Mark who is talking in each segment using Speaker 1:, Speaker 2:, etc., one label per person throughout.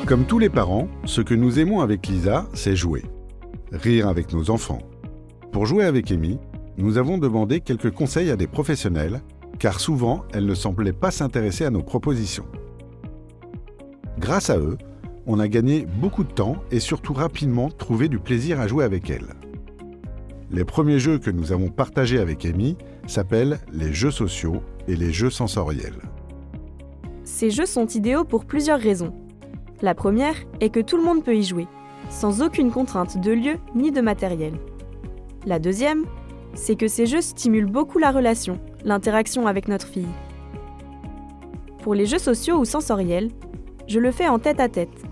Speaker 1: Comme tous les parents, ce que nous aimons avec Lisa, c'est jouer. Rire avec nos enfants. Pour jouer avec Amy, nous avons demandé quelques conseils à des professionnels, car souvent, elle ne semblait pas s'intéresser à nos propositions. Grâce à eux, on a gagné beaucoup de temps et surtout rapidement trouvé du plaisir à jouer avec elle. Les premiers jeux que nous avons partagés avec Amy s'appellent les jeux sociaux et les jeux sensoriels.
Speaker 2: Ces jeux sont idéaux pour plusieurs raisons. La première est que tout le monde peut y jouer, sans aucune contrainte de lieu ni de matériel. La deuxième, c'est que ces jeux stimulent beaucoup la relation, l'interaction avec notre fille. Pour les jeux sociaux ou sensoriels, je le fais en tête-à-tête.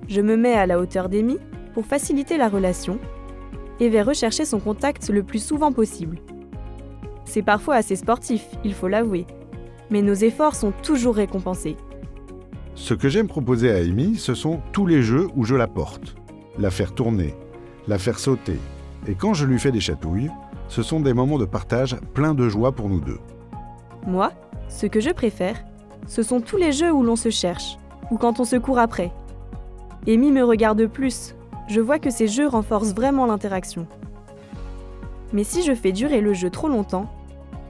Speaker 2: Je me mets à la hauteur d'Amy pour faciliter la relation et vais rechercher son contact le plus souvent possible. C'est parfois assez sportif, il faut l'avouer, mais nos efforts sont toujours récompensés.
Speaker 1: Ce que j'aime proposer à Amy, ce sont tous les jeux où je la porte. La faire tourner, la faire sauter, et quand je lui fais des chatouilles, ce sont des moments de partage pleins de joie pour nous deux.
Speaker 2: Moi, ce que je préfère, ce sont tous les jeux où l'on se cherche, ou quand on se court après. Amy me regarde plus, je vois que ces jeux renforcent vraiment l'interaction. Mais si je fais durer le jeu trop longtemps,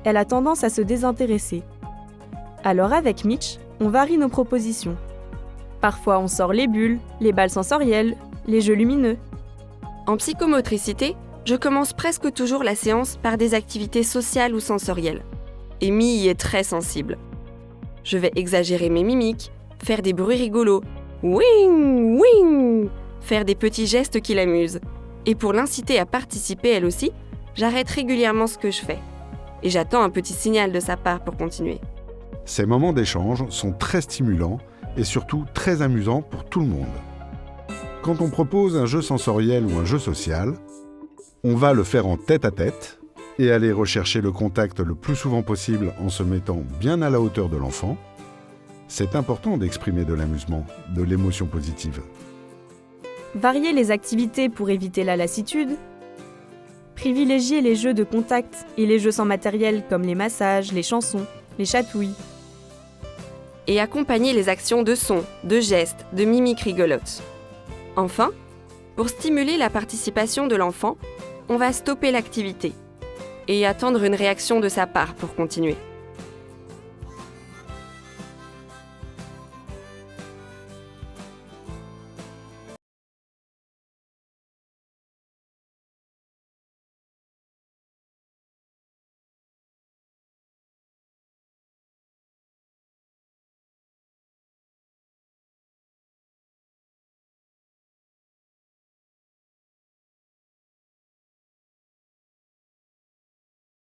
Speaker 2: elle a tendance à se désintéresser. Alors avec Mitch, on varie nos propositions. Parfois on sort les bulles, les balles sensorielles, les jeux lumineux.
Speaker 3: En psychomotricité, je commence presque toujours la séance par des activités sociales ou sensorielles. Amy y est très sensible. Je vais exagérer mes mimiques, faire des bruits rigolos, wing, wing, faire des petits gestes qui l'amusent. Et pour l'inciter à participer elle aussi, j'arrête régulièrement ce que je fais. Et j'attends un petit signal de sa part pour continuer.
Speaker 1: Ces moments d'échange sont très stimulants et surtout très amusants pour tout le monde. Quand on propose un jeu sensoriel ou un jeu social, on va le faire en tête-à-tête et aller rechercher le contact le plus souvent possible en se mettant bien à la hauteur de l'enfant. C'est important d'exprimer de l'amusement, de l'émotion positive.
Speaker 2: Varier les activités pour éviter la lassitude. Privilégier les jeux de contact et les jeux sans matériel comme les massages, les chansons, les chatouilles.
Speaker 3: Et accompagner les actions de sons, de gestes, de mimiques rigolotes. Enfin, pour stimuler la participation de l'enfant, on va stopper l'activité et attendre une réaction de sa part pour continuer.